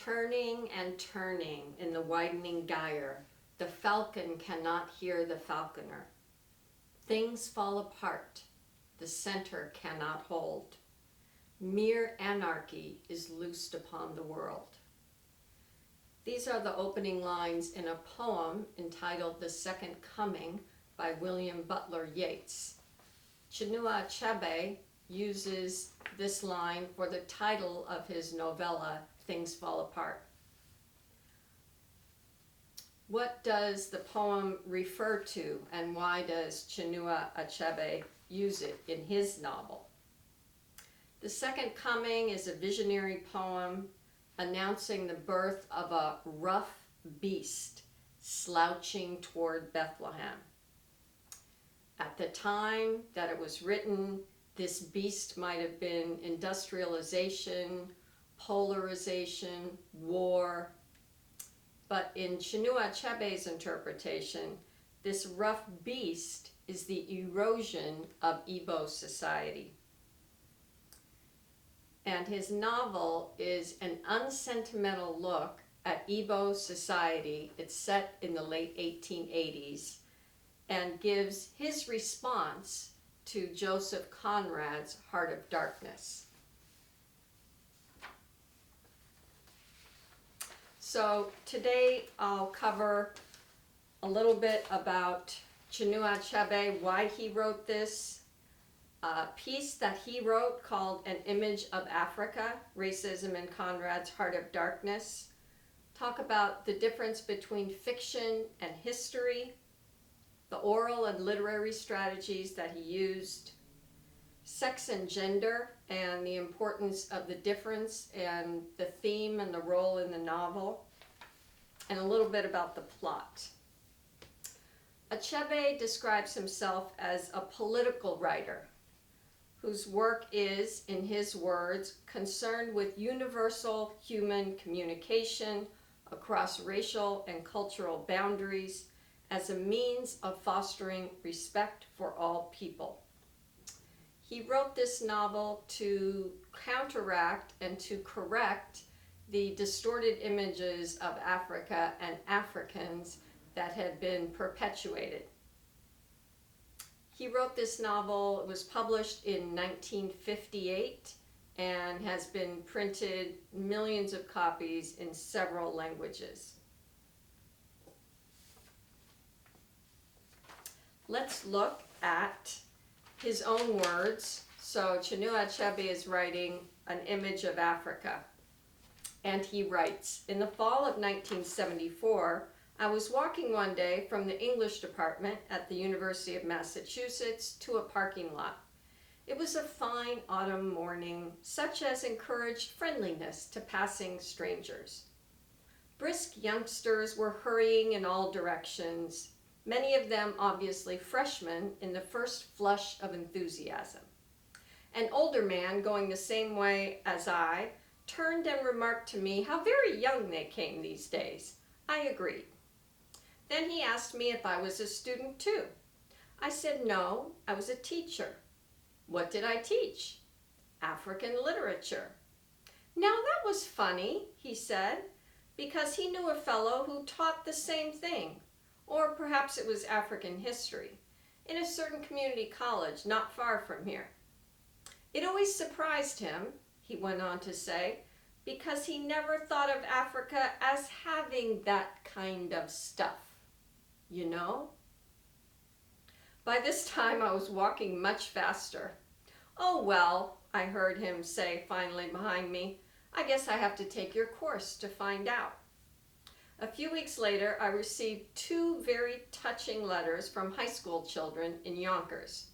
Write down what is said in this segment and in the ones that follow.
Turning and turning in the widening gyre, the falcon cannot hear the falconer. Things fall apart, the center cannot hold. Mere anarchy is loosed upon the world. These are the opening lines in a poem entitled The Second Coming by William Butler Yeats. Chinua Achebe uses this line for the title of his novella, Things Fall Apart. What does the poem refer to, and why does Chinua Achebe use it in his novel? The Second Coming is a visionary poem announcing the birth of a rough beast slouching toward Bethlehem. At the time that it was written, this beast might have been industrialization, polarization, war. But in Chinua Achebe's interpretation, this rough beast is the erosion of Igbo society. And his novel is an unsentimental look at Igbo society. It's set in the late 1880s and gives his response to Joseph Conrad's Heart of Darkness. So today I'll cover a little bit about Chinua Achebe, why he wrote this piece that he wrote called An Image of Africa, Racism in Conrad's Heart of Darkness. Talk about the difference between fiction and history, the oral and literary strategies that he used, sex and gender and the importance of the difference and the theme and the role in the novel, and a little bit about the plot. Achebe describes himself as a political writer whose work is, in his words, concerned with universal human communication across racial and cultural boundaries as a means of fostering respect for all people. He wrote this novel to counteract and to correct the distorted images of Africa and Africans that had been perpetuated. He wrote this novel, it was published in 1958 and has been printed millions of copies in several languages. Let's look at his own words. So Chinua Achebe is writing An Image of Africa. And he writes, in the fall of 1974, I was walking one day from the English department at the University of Massachusetts to a parking lot. It was a fine autumn morning, such as encouraged friendliness to passing strangers. Brisk youngsters were hurrying in all directions, many of them obviously freshmen in the first flush of enthusiasm. An older man going the same way as I turned and remarked to me how very young they came these days. I agreed. Then he asked me if I was a student too. I said no, I was a teacher. What did I teach? African literature. Now that was funny, he said, because he knew a fellow who taught the same thing, or perhaps it was African history, in a certain community college not far from here. It always surprised him, he went on to say, because he never thought of Africa as having that kind of stuff, you know? By this time I was walking much faster. Oh well, I heard him say finally behind me, I guess I have to take your course to find out. A few weeks later, I received 2 very touching letters from high school children in Yonkers,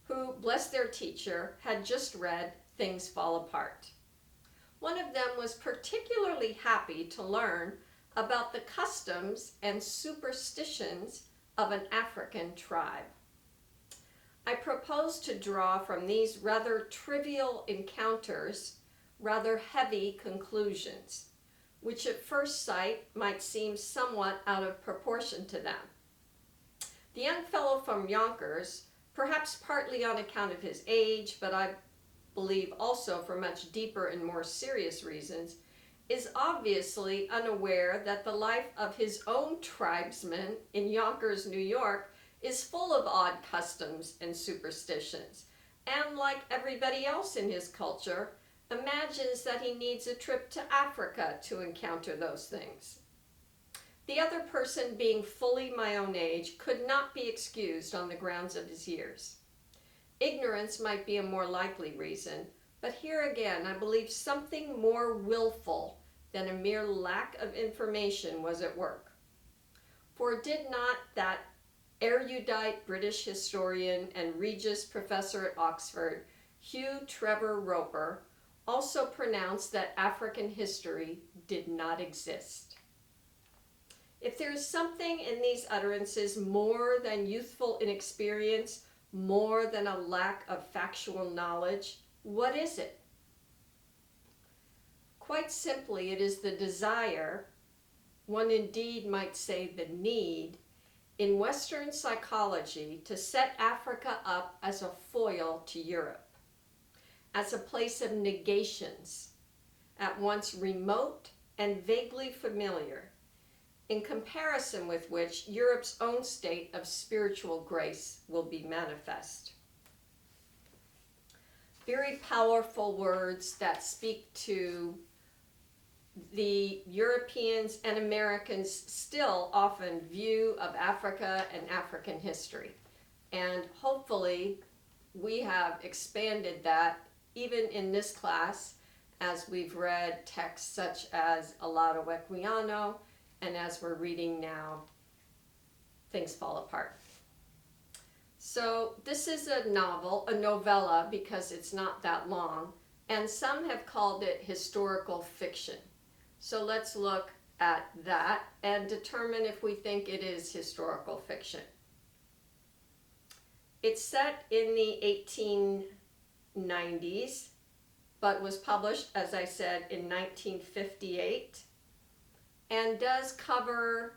who, bless their teacher, had just read Things Fall Apart. One of them was particularly happy to learn about the customs and superstitions of an African tribe. I propose to draw from these rather trivial encounters rather heavy conclusions, which at first sight might seem somewhat out of proportion to them. The young fellow from Yonkers, perhaps partly on account of his age, but I believe also for much deeper and more serious reasons, is obviously unaware that the life of his own tribesmen in Yonkers, New York, is full of odd customs and superstitions, and like everybody else in his culture, imagines that he needs a trip to Africa to encounter those things. The other person, being fully my own age, could not be excused on the grounds of his years. Ignorance might be a more likely reason, but here again I believe something more willful than a mere lack of information was at work. For did not that erudite British historian and Regius Professor at Oxford, Hugh Trevor Roper, also pronounce that African history did not exist? If there is something in these utterances more than youthful inexperience, more than a lack of factual knowledge, what is it? Quite simply, it is the desire, one indeed might say the need, in Western psychology to set Africa up as a foil to Europe, as a place of negations, at once remote and vaguely familiar, in comparison with which Europe's own state of spiritual grace will be manifest. Very powerful words that speak to the Europeans and Americans still often view of Africa and African history. And hopefully we have expanded that even in this class as we've read texts such as Alado Equiano, and as we're reading now, Things Fall Apart. So this is a novel, a novella, because it's not that long, and some have called it historical fiction. So let's look at that and determine if we think it is historical fiction. It's set in the 1890s, but was published, as I said, in 1958, and does cover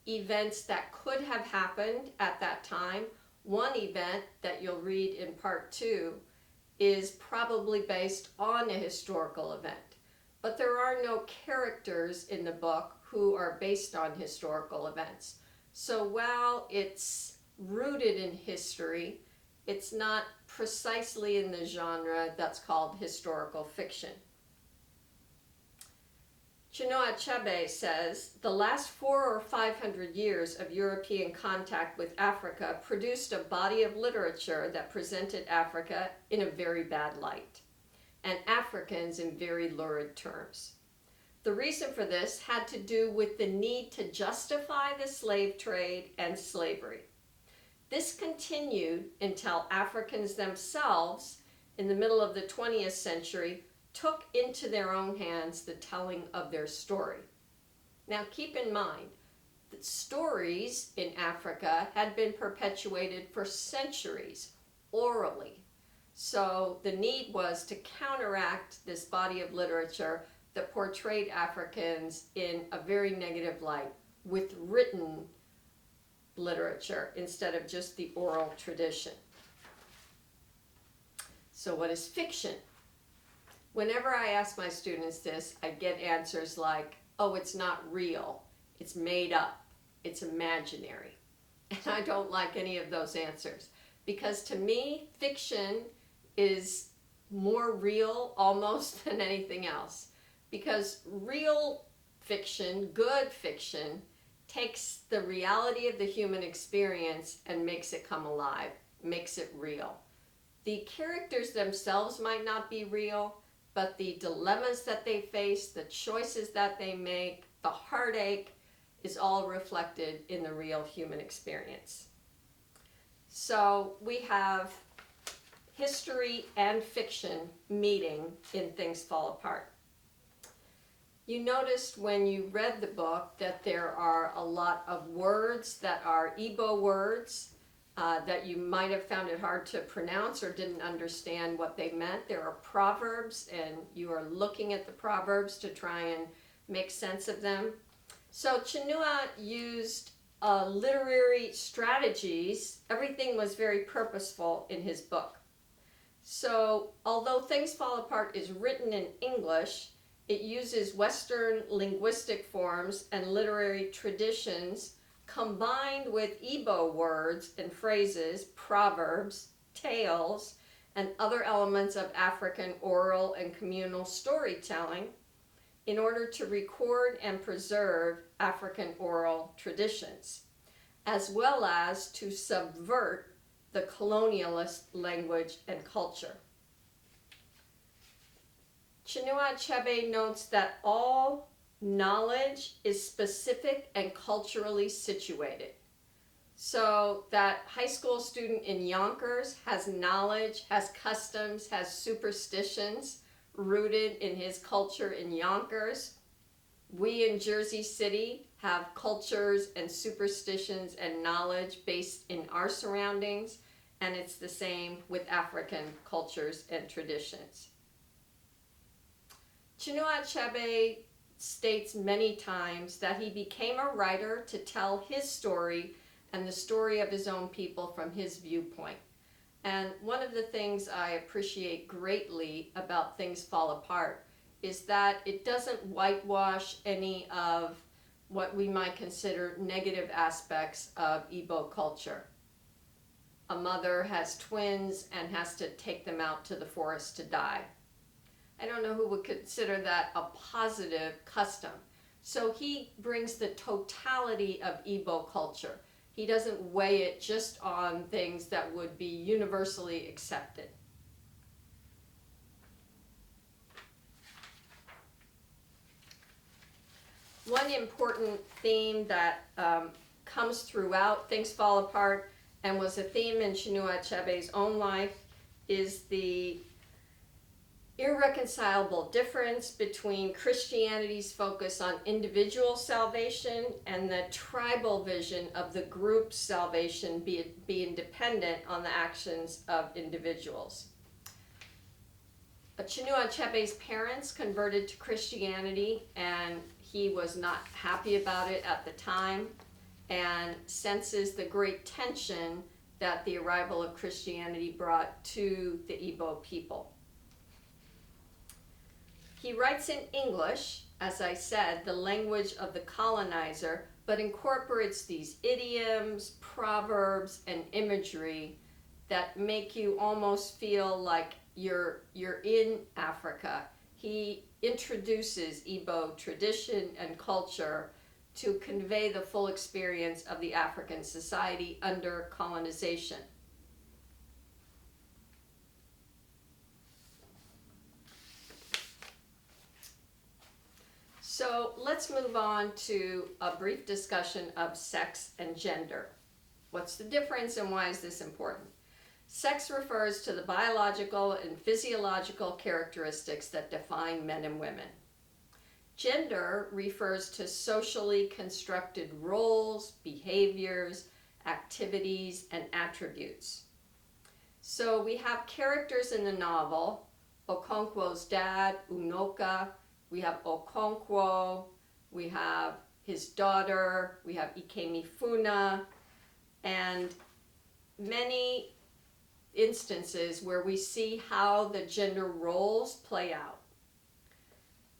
events that could have happened at that time. One event that you'll read in part 2 is probably based on a historical event, but there are no characters in the book who are based on historical events. So while it's rooted in history, it's not precisely in the genre that's called historical fiction. Chinua Achebe says, the last 400 or 500 years of European contact with Africa produced a body of literature that presented Africa in a very bad light, and Africans in very lurid terms. The reason for this had to do with the need to justify the slave trade and slavery. This continued until Africans themselves, in the middle of the 20th century, took into their own hands the telling of their story. Now keep in mind that stories in Africa had been perpetuated for centuries orally. So the need was to counteract this body of literature that portrayed Africans in a very negative light with written literature instead of just the oral tradition. So what is fiction? Whenever I ask my students this, I get answers like, oh, it's not real, it's made up, it's imaginary. And I don't like any of those answers, because to me, fiction is more real almost than anything else. Because real fiction, good fiction, takes the reality of the human experience and makes it come alive, makes it real. The characters themselves might not be real, but the dilemmas that they face, the choices that they make, the heartache is all reflected in the real human experience. So we have history and fiction meeting in Things Fall Apart. You noticed when you read the book that there are a lot of words that are Igbo words that you might have found it hard to pronounce or didn't understand what they meant. There are proverbs, and you are looking at the proverbs to try and make sense of them. So Chinua used literary strategies. Everything was very purposeful in his book. So although Things Fall Apart is written in English, It uses Western linguistic forms and literary traditions combined with Igbo words and phrases, proverbs, tales, and other elements of African oral and communal storytelling in order to record and preserve African oral traditions, as well as to subvert the colonialist language and culture. Chinua Achebe notes that all knowledge is specific and culturally situated. So that high school student in Yonkers has knowledge, has customs, has superstitions rooted in his culture in Yonkers. We in Jersey City have cultures and superstitions and knowledge based in our surroundings, and it's the same with African cultures and traditions. Chinua Achebe states many times that he became a writer to tell his story and the story of his own people from his viewpoint. And one of the things I appreciate greatly about Things Fall Apart is that it doesn't whitewash any of what we might consider negative aspects of Igbo culture. A mother has twins and has to take them out to the forest to die. I don't know who would consider that a positive custom. So he brings the totality of Igbo culture. He doesn't weigh it just on things that would be universally accepted. One important theme that comes throughout Things Fall Apart and was a theme in Chinua Achebe's own life is the irreconcilable difference between Christianity's focus on individual salvation and the tribal vision of the group's salvation being dependent on the actions of individuals. Chinua Achebe's parents converted to Christianity, and he was not happy about it at the time and senses the great tension that the arrival of Christianity brought to the Igbo people. He writes in English, as I said, the language of the colonizer, but incorporates these idioms, proverbs, and imagery that make you almost feel like you're in Africa. He introduces Igbo tradition and culture to convey the full experience of the African society under colonization. So let's move on to a brief discussion of sex and gender. What's the difference and why is this important? Sex refers to the biological and physiological characteristics that define men and women. Gender refers to socially constructed roles, behaviors, activities, and attributes. So we have characters in the novel, Okonkwo's dad, Unoka, we have Okonkwo, we have his daughter, we have Ikemifuna, and many instances where we see how the gender roles play out.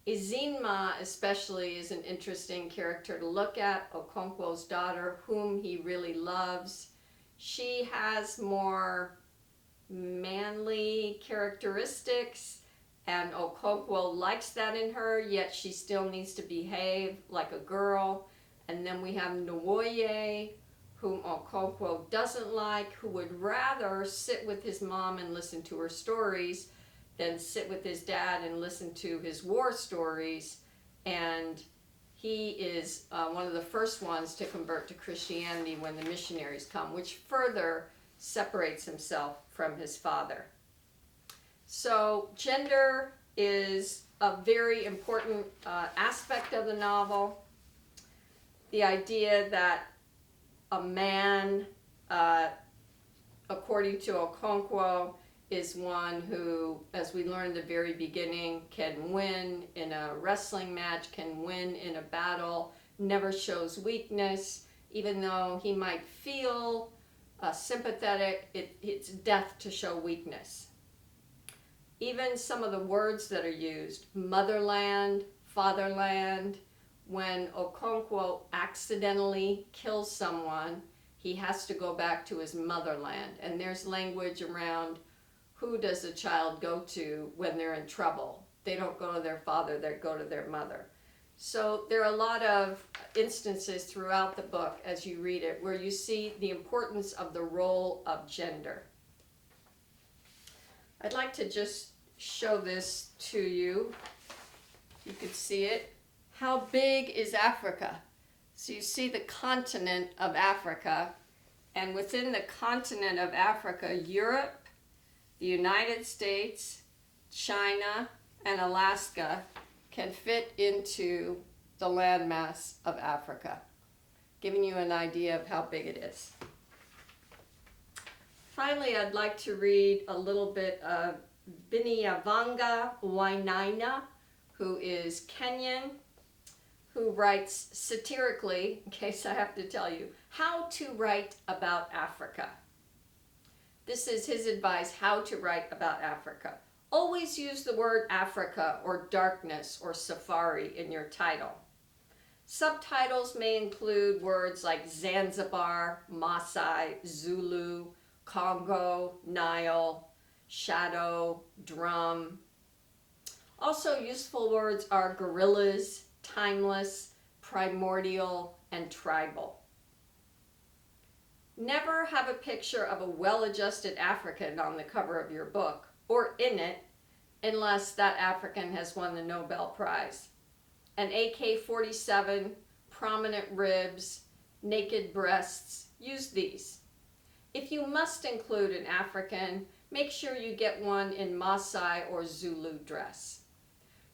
Izinma especially is an interesting character to look at, Okonkwo's daughter, whom he really loves. She has more manly characteristics, and Okonkwo likes that in her, yet she still needs to behave like a girl. And then we have Nwoye, whom Okonkwo doesn't like, who would rather sit with his mom and listen to her stories than sit with his dad and listen to his war stories. And he is one of the first ones to convert to Christianity when the missionaries come, which further separates himself from his father. So gender is a very important aspect of the novel. The idea that a man, according to Okonkwo, is one who, as we learned at the very beginning, can win in a wrestling match, can win in a battle, never shows weakness. Even though he might feel sympathetic, it's death to show weakness. Even some of the words that are used, motherland, fatherland. When Okonkwo accidentally kills someone, he has to go back to his motherland. And there's language around who does a child go to when they're in trouble. They don't go to their father, they go to their mother. So there are a lot of instances throughout the book as you read it where you see the importance of the role of gender. I'd like to just show this to you. You could see it. How big is Africa? So you see the continent of Africa, and within the continent of Africa, Europe, the United States, China, and Alaska can fit into the landmass of Africa, giving you an idea of how big it is. Finally, I'd like to read a little bit of Binyavanga Wainaina, who is Kenyan, who writes satirically, in case I have to tell you, how to write about Africa. This is his advice, how to write about Africa. Always use the word Africa or darkness or safari in your title. Subtitles may include words like Zanzibar, Maasai, Zulu, Congo, Nile, shadow, drum. Also useful words are gorillas, timeless, primordial, and tribal. Never have a picture of a well-adjusted African on the cover of your book or in it unless that African has won the Nobel Prize. An AK-47, prominent ribs, naked breasts, use these. If you must include an African, make sure you get one in Maasai or Zulu dress.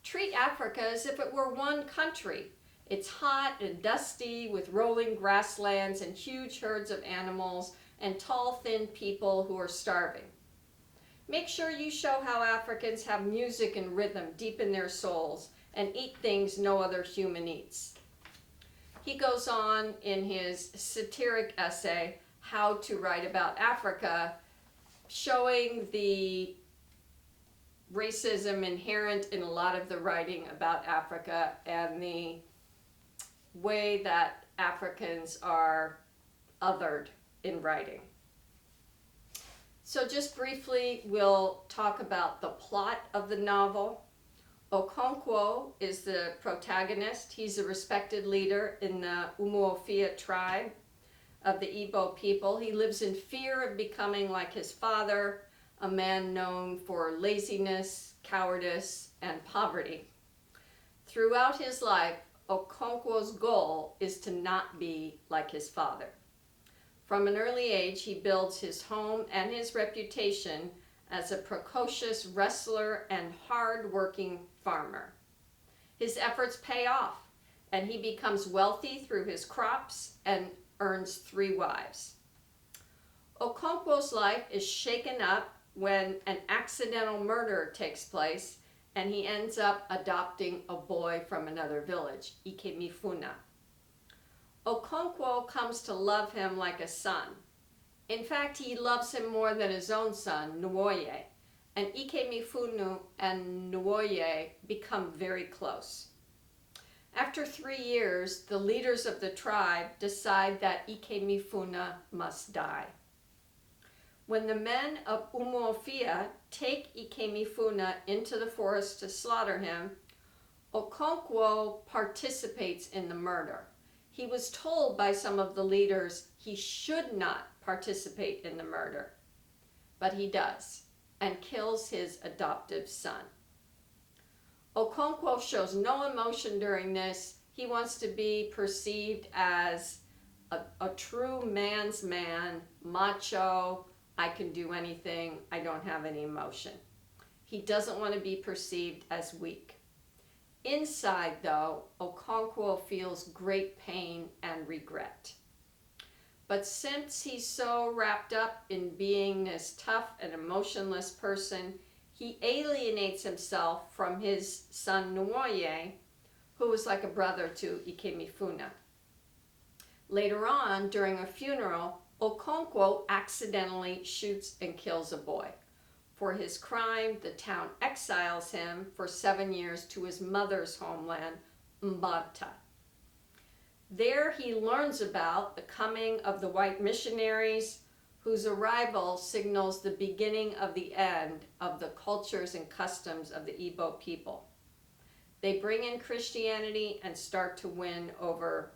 Treat Africa as if it were one country. It's hot and dusty with rolling grasslands and huge herds of animals and tall, thin people who are starving. Make sure you show how Africans have music and rhythm deep in their souls and eat things no other human eats. He goes on in his satiric essay, How to Write About Africa, showing the racism inherent in a lot of the writing about Africa and the way that Africans are othered in writing. So just briefly, we'll talk about the plot of the novel. Okonkwo is the protagonist. He's a respected leader in the Umuofia tribe of the Igbo people. He lives in fear of becoming like his father, a man known for laziness, cowardice, and poverty. Throughout his life, Okonkwo's goal is to not be like his father. From an early age, he builds his home and his reputation as a precocious wrestler and hard-working farmer. His efforts pay off, and he becomes wealthy through his crops and earns 3 wives. Okonkwo's life is shaken up when an accidental murder takes place and he ends up adopting a boy from another village, Ikemifuna. Okonkwo comes to love him like a son. In fact, he loves him more than his own son, Nwoye, and Ikemifunu and Nwoye become very close. After 3 years, the leaders of the tribe decide that Ikemifuna must die. When the men of Umuofia take Ikemifuna into the forest to slaughter him, Okonkwo participates in the murder. He was told by some of the leaders he should not participate in the murder, but he does, and kills his adoptive son. Okonkwo shows no emotion during this. He wants to be perceived as a true man's man, macho, I can do anything, I don't have any emotion. He doesn't want to be perceived as weak. Inside, though, Okonkwo feels great pain and regret. But since he's so wrapped up in being this tough and emotionless person, he alienates himself from his son Nwoye, who was like a brother to Ikemifuna. Later on, during a funeral, Okonkwo accidentally shoots and kills a boy. For his crime, the town exiles him for 7 years to his mother's homeland, Mbanta. There he learns about the coming of the white missionaries, whose arrival signals the beginning of the end of the cultures and customs of the Igbo people. They bring in Christianity and start to win over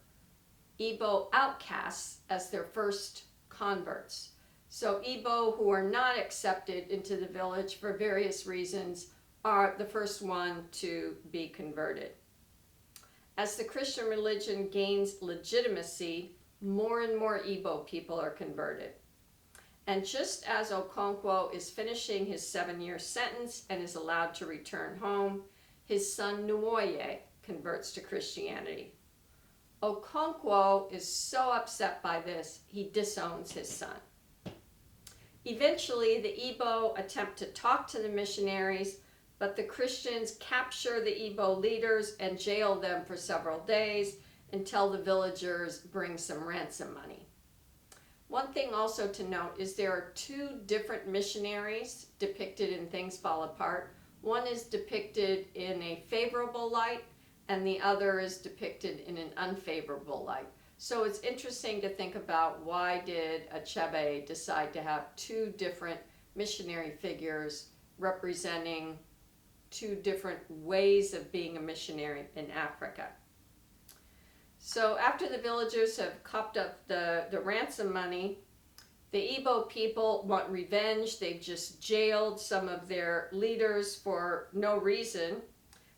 Igbo outcasts as their first converts. So Igbo who are not accepted into the village for various reasons are the first one to be converted. As the Christian religion gains legitimacy, more and more Igbo people are converted. And just as Okonkwo is finishing his 7-year sentence and is allowed to return home, his son Nuoye converts to Christianity. Okonkwo is so upset by this, he disowns his son. Eventually, the Igbo attempt to talk to the missionaries, but the Christians capture the Igbo leaders and jail them for several days until the villagers bring some ransom money. One thing also to note is there are 2 different missionaries depicted in Things Fall Apart. One is depicted in a favorable light, and the other is depicted in an unfavorable light. So it's interesting to think about, why did Achebe decide to have 2 different missionary figures representing 2 different ways of being a missionary in Africa. So after the villagers have copped up the ransom money, the Igbo people want revenge. They've just jailed some of their leaders for no reason.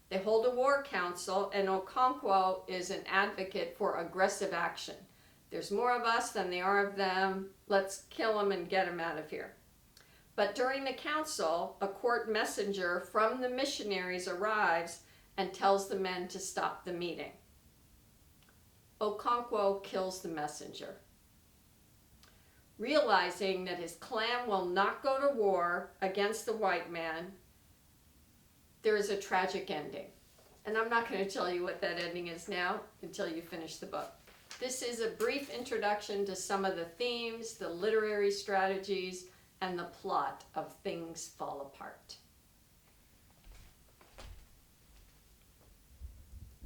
They hold a war council, and Okonkwo is an advocate for aggressive action. There's more of us than there are of them. Let's kill them and get them out of here. But during the council, a court messenger from the missionaries arrives and tells the men to stop the meeting. Okonkwo kills the messenger. Realizing that his clan will not go to war against the white man, there is a tragic ending. And I'm not going to tell you what that ending is now until you finish the book. This is a brief introduction to some of the themes, the literary strategies, and the plot of Things Fall Apart.